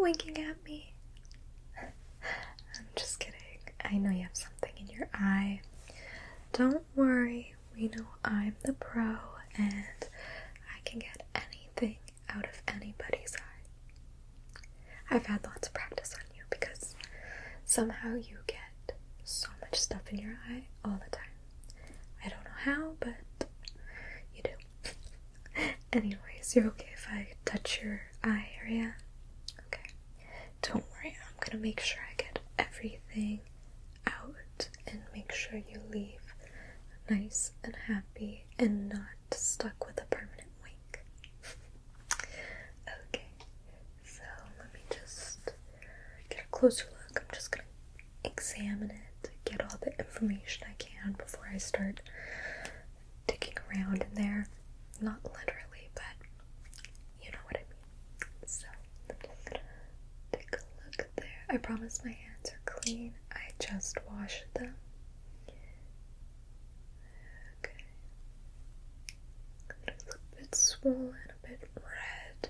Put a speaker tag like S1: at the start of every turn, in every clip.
S1: winking at me? I'm just kidding. I know you have something in your eye. Don't worry, we know I'm the pro and I can get anything out of anybody's eye. I've had lots of practice on you because somehow you get so much stuff in your eye all the time. I don't know how, but you do. Anyways, you're okay if I touch your eye area? Okay. Don't worry, I'm gonna make sure I get everything out and make sure you leave nice and happy and not stuck with a permanent wink. Okay, so let me just get a closer look. I'm just gonna examine it, get all the information I can before I start digging around in there. Not literally, but you know what I mean. So, take a look there. I promise my hands are clean. I just washed them. Okay. It's a bit swollen, a bit red.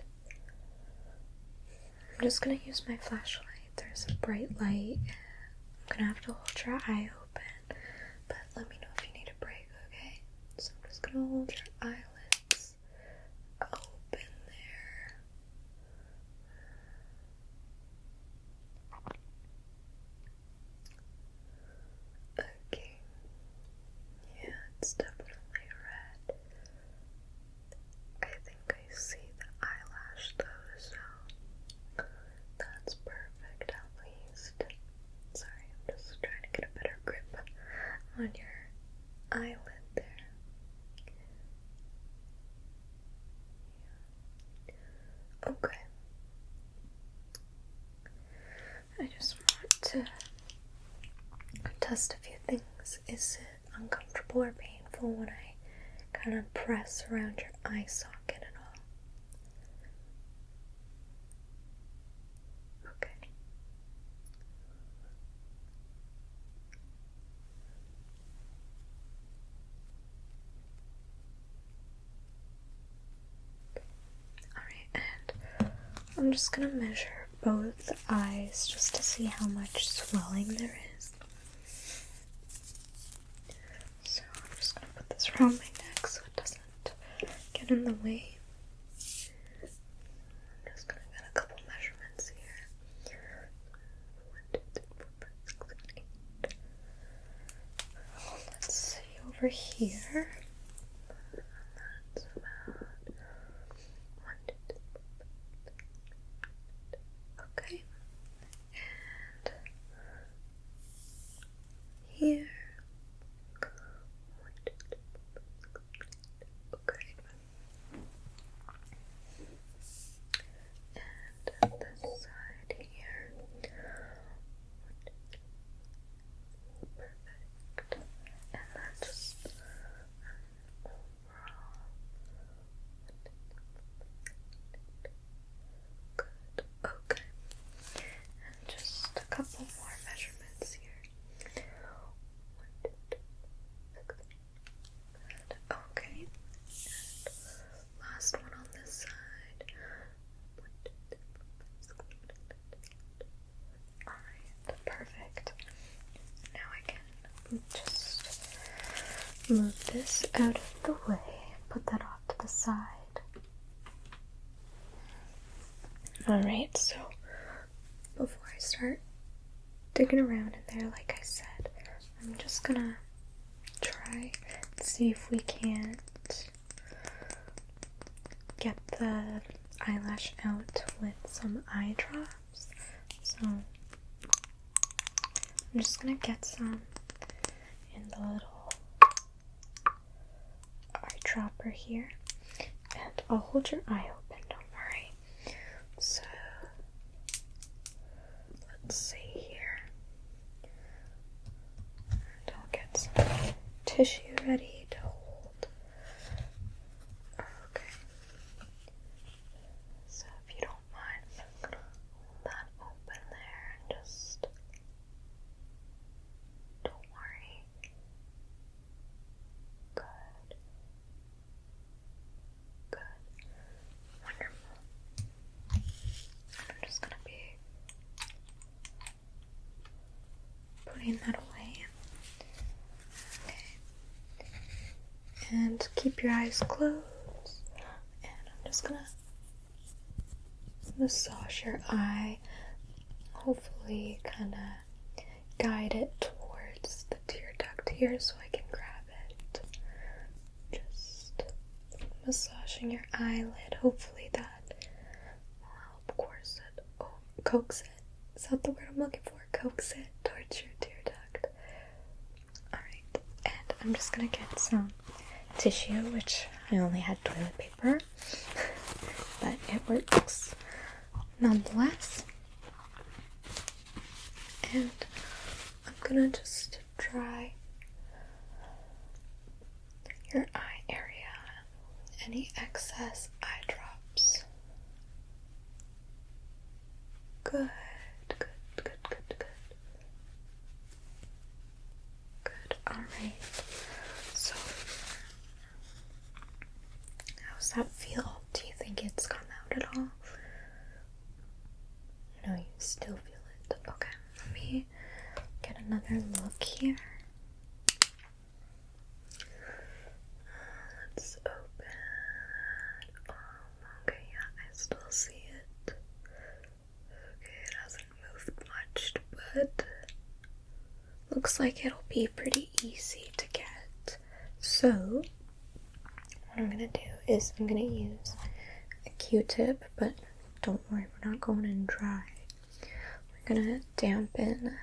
S1: I'm just gonna use my flashlight. There's a bright light. I'm gonna have to hold your eye open, but let me know if you need a break, okay? So I'm just gonna hold your eyelids open there. Okay. Yeah, it's definitely red. I think I see the eyelash though, so that's perfect at least. Sorry, I'm just trying to get a better grip on your eyelid there. Okay. I just want to test a few things. Is it uncomfortable or painful when I kind of press around your eye socket at all? Okay. Alright, and I'm just gonna measure both eyes just to see how much swelling there is. So I'm just gonna put this around my neck so it doesn't get in the way. I'm just gonna get a couple measurements here. 1, 2, 3, 4, 5, 6, 7, 8. Let's see over here. That's about 1, 2, 3, 4, 5. Okay. And here. 1, 2, 3, 4, 5, 6, 7, 8. Okay. And this side here. 1, 2, 3. Perfect. And then just overall. 1, 2, 3, 4, 5, 6, 7, 8. Good. Okay. And just a couple more measurements here. 1, 2, 3, 4, 5, 6, 7, 8. Good. Okay. And last one on this side. 1, 2, 3, 4, 5, 6, 7, 8. Alright, perfect. Now I can just move this out of the way, put that off to the side. Alright, so before I start digging around in there, like I said, I'm just gonna try and see if we can't get the eyelash out with some eye drops. So I'm just gonna get some in the little eyedropper here, and I'll hold your eye open, don't worry. So let's see here, and I'll get some tissue ready to hold. Okay, so if you don't mind, I'm gonna hold that open there and just don't worry. Good. Good. Wonderful. I'm just gonna be drain that away. Okay. And keep your eyes closed. And I'm just gonna massage your eye. Hopefully kind of guide it towards the tear duct here so I can grab it. Just massaging your eyelid. Hopefully that will help course it. Oh, coax it. Is that the word I'm looking for? Coax it towards your tear duct. Alright, and I'm just gonna get some tissue, which I only had toilet paper, but it works nonetheless. And I'm gonna just dry your eye area, any excess eye drops. Good, good, good, good, good. Good, alright. So, how's that feel? Do you think it's come out at all? No, you still feel it. Okay, let me get another look here. Let's open. Okay, yeah, I still see it. Okay, it hasn't moved much, but looks like it'll be pretty easy to get. So, what I'm gonna do is I'm gonna use a Q-tip, but don't worry, we're not going in dry. We're gonna dampen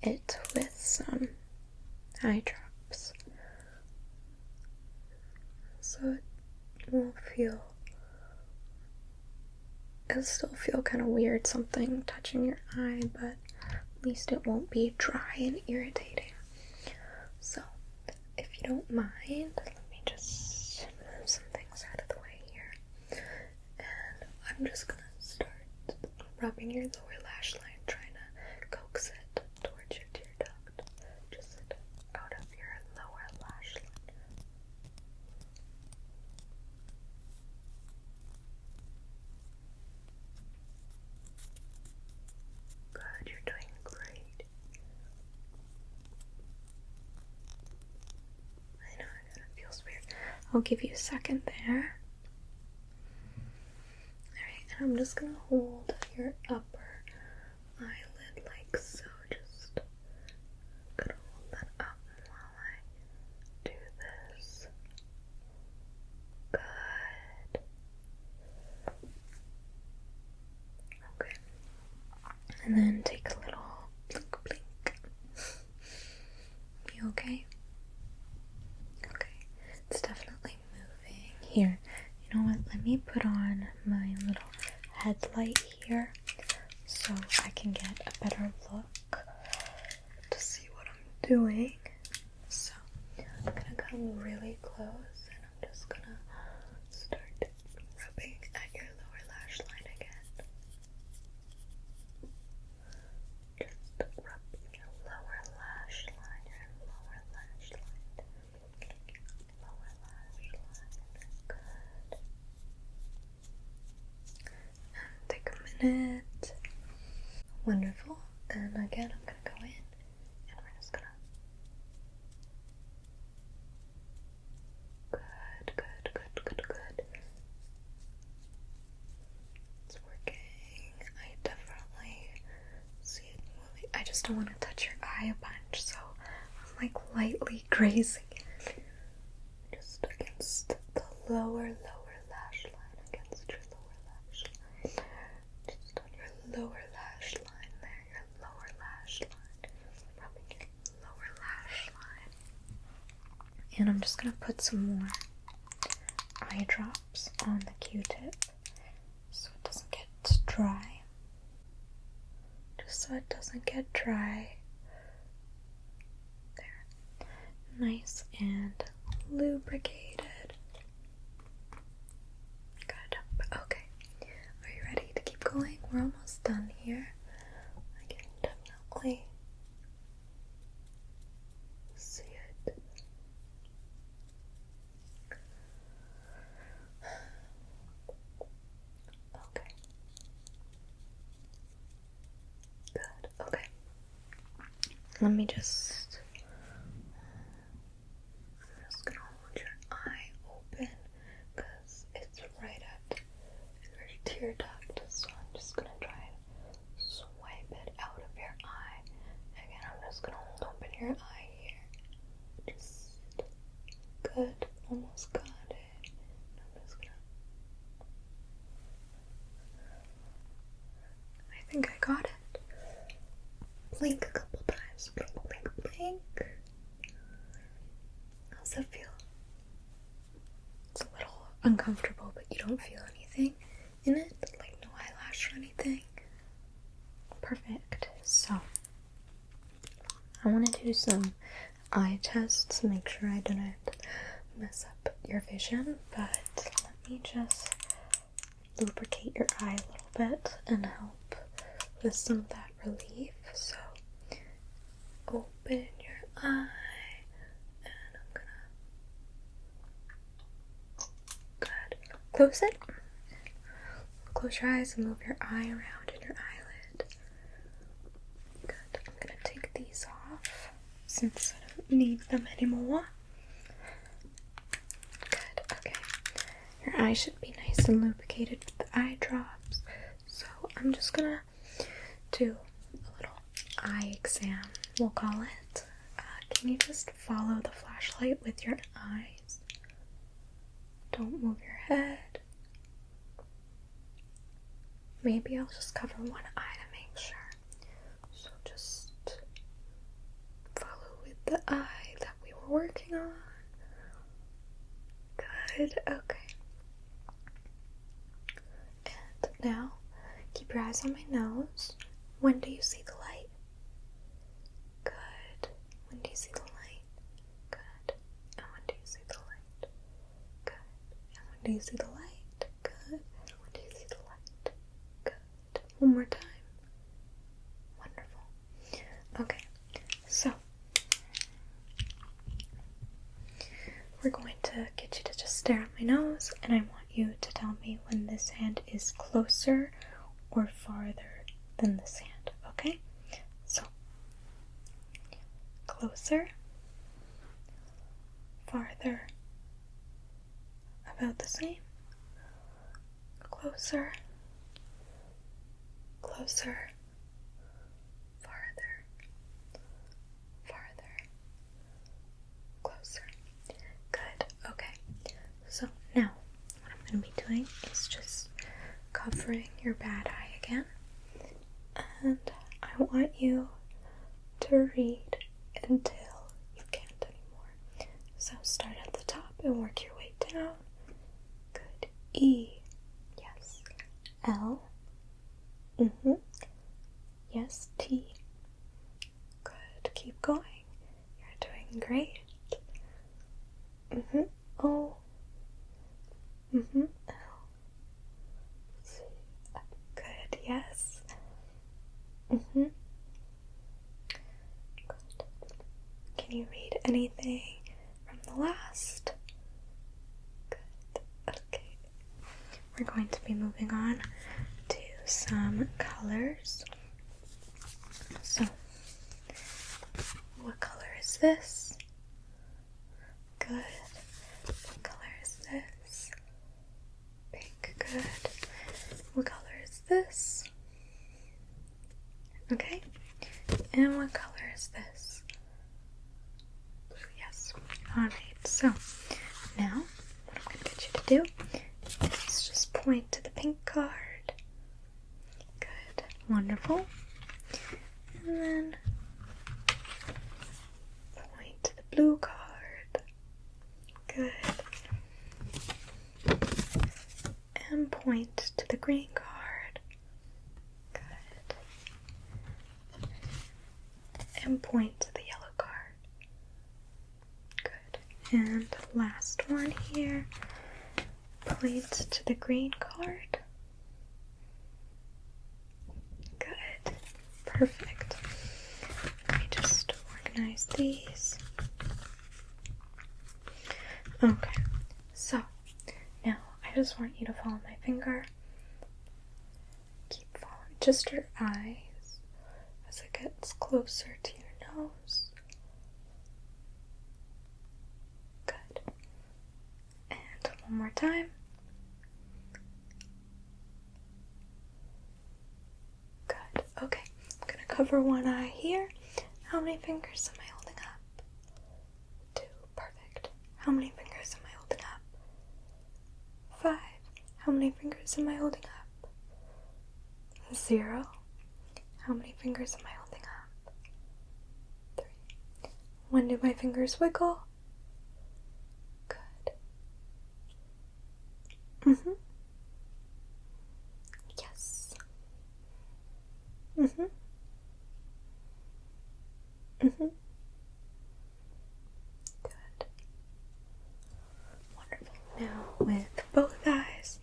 S1: it with some eye drops, so it won't feel, it'll still feel kind of weird, something touching your eye, but at least it won't be dry and irritating. So, if you don't mind, let me just move some things out of the way here. And I'm just gonna start rubbing your lower lash line, trying to coax it towards your tear duct, just out of your lower lash line. Good, you're doing great. I know, it feels weird. I'll give you a second there. Alright, and I'm just gonna hold your upper eyelid like so. Just gonna hold that up while I do this. Good. Okay. And then take a little blink, blink. You okay? Okay. It's definitely moving. Here, you know what? Let me put on my little headlight here so I can get a better look to see what I'm doing. So, I'm gonna come really close and I'm just gonna start rubbing at your lower lash line again. Just rub your lower lash line, your lower lash line, lower lash line. Good. And take a minute. Wonderful. And again, I'm gonna go in and we're just gonna. Good, good, good, good, good. It's working. I definitely see it moving. I just don't want to touch your eye a bunch, so I'm like lightly grazing it. Just against the lower lash line, against your lower lash line. Just on your lower lash line there, your lower lash line. Rubbing your lower lash line. And I'm just gonna put some more eye drops on the Q-tip so it doesn't get dry. Just so it doesn't get dry. There. Nice and lubricated. Good. Okay. Are you ready to keep going? We're almost done here. I can definitely see it. Okay. Good. Okay. let me just, I'm just gonna hold your eye open because it's right at your tear duct, so I'm just gonna try and swipe it out of your eye. Again, I'm just gonna hold open your eye here. Just good, almost got it. I'm just gonna, I think I got it. Blink a couple times. Blink, blink, blink. How's that feel? It's a little uncomfortable, but you don't feel anything in it? Like no eyelash or anything? Perfect. So, I want to do some eye tests to make sure I didn't mess up your vision, but let me just lubricate your eye a little bit and help with some of that relief. So, open your eye, and I'm gonna, good, close it, close your eyes and move your eye around in your eyelid. Good, I'm gonna take these off since I don't need them anymore. Good, okay, your eye should be nice and lubricated with the eye drops, so I'm just gonna do a little eye exam, we'll call it. Can you just follow the flashlight with your eyes? Don't move your head. Maybe I'll just cover one eye to make sure. So just follow with the eye that we were working on. Good, okay. And now, keep your eyes on my nose. When do you see the light? Good. When do you see the light? Good. And when do you see the light? Good. And when do you see the light? Good. And when do you see the light? Good. One more time. Wonderful. Okay. So, we're going to get you to just stare at my nose, and I want you to tell me when this hand is closer or farther than this hand, okay? So, closer, farther, about the same, closer, closer, farther, farther, closer. Good, okay. So now, what I'm going to be doing is just covering your bad eye again. And I want you to read until you can't anymore. So start at the top and work your way down. Good. E. Yes. L. Yes. T. Good. Keep going. You're doing great. O. L. C. Good. Yes. Good. Can you read anything from the last? Good. Okay. We're going to be moving on to some colors. So, what color is this? Good. What color is this? Pink. Good. What color is this? Okay. And what color is this? Blue. Yes. Alright, so now what I'm going to get you to do is just point to the pink card. Good. Wonderful. And then point to the blue card. Good. And point to the green card. Good. And point to the yellow card. Good. And last one here. Point to the green card. Good. Perfect. Let me just organize these. Okay. So, now I just want you to follow my finger. Keep following just your eyes as it gets closer to your nose. Good. And one more time. Good. Okay. I'm gonna cover one eye here. How many fingers am I holding up? 2. Perfect. How many fingers am I holding up? 5. How many fingers am I holding up? 0. How many fingers am I holding up? 3. When do my fingers wiggle? Good. Yes. Good. Wonderful. Now with both eyes.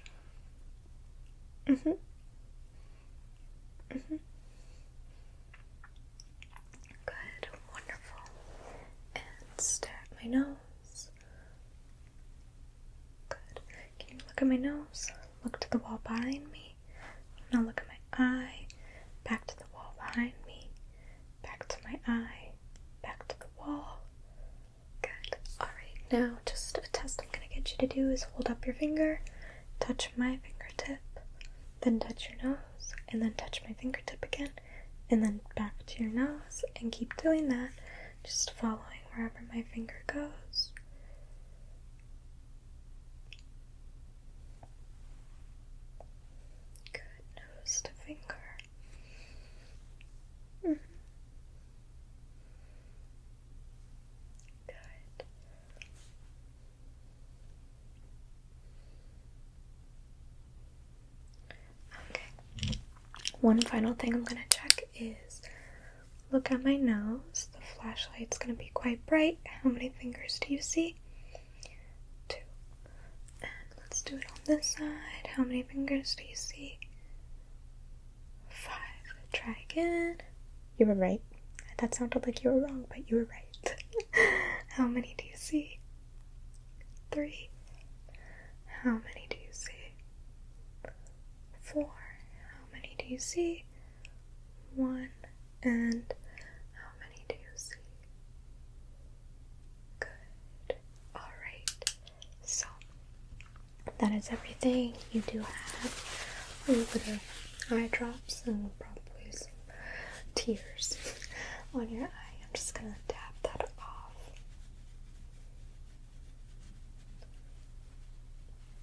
S1: Good. Wonderful. And stare at my nose. Good. Can you look at my nose? Look to the wall behind me. Now look at my eye. Back to the wall behind me. Back to my eye. Back to the wall. Good. Alright, now just a test I'm going to get you to do is hold up your finger, touch my fingertip, then touch your nose, and then touch my fingertip again, and then back to your nose, and keep doing that, just following wherever my finger goes. Good. Nose to finger. Good. Okay. One final thing I'm going to check is look at my nose. The flashlight's going to be quite bright. How many fingers do you see? 2. And let's do it on this side. How many fingers do you see? 5. Try again. You were right. That sounded like you were wrong, but you were right. How many do you see? 3. How many do you see? 4. How many do you see? 1. And how many do you see? Good. Alright. So, that is everything. You do have a little bit of eye drops and probably some tears on your eye. I'm just gonna tap that off.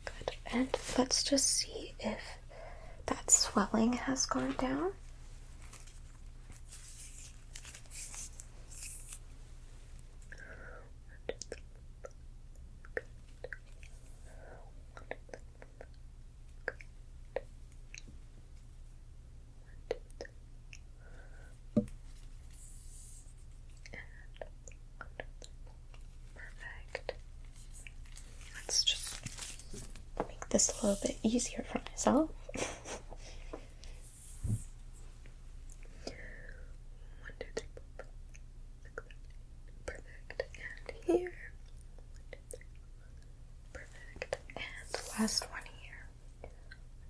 S1: Good. And let's just see if that swelling has gone down. Perfect. Let's just make this a little bit easier for myself. 1, 2, 3, 4, 5, 6, 7, 8. Perfect. And here. 1, 2, 3. Perfect. And last one here. 1,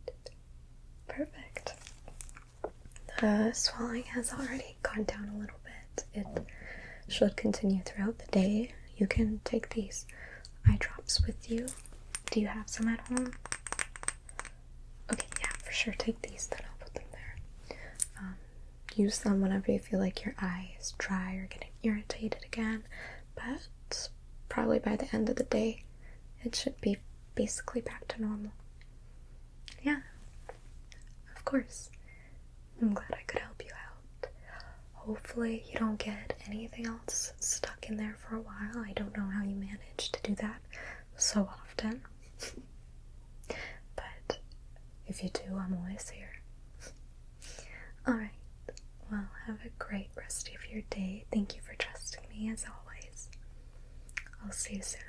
S1: 2, 3. Perfect. The swelling has already gone down a little bit. It should continue throughout the day. You can take these eye drops with you. Do you have some at home? Okay, yeah, for sure. Take these, then I'll put them there. Use them whenever you feel like your eye is dry or getting irritated again. But probably by the end of the day, it should be basically back to normal. Yeah, of course. I'm glad I could help you out. Hopefully you don't get anything else stuck in there for a while. I don't know how you manage to do that so often. But if you do, I'm always here. Alright. Well, have a great rest of your day. Thank you for trusting me as always. I'll see you soon.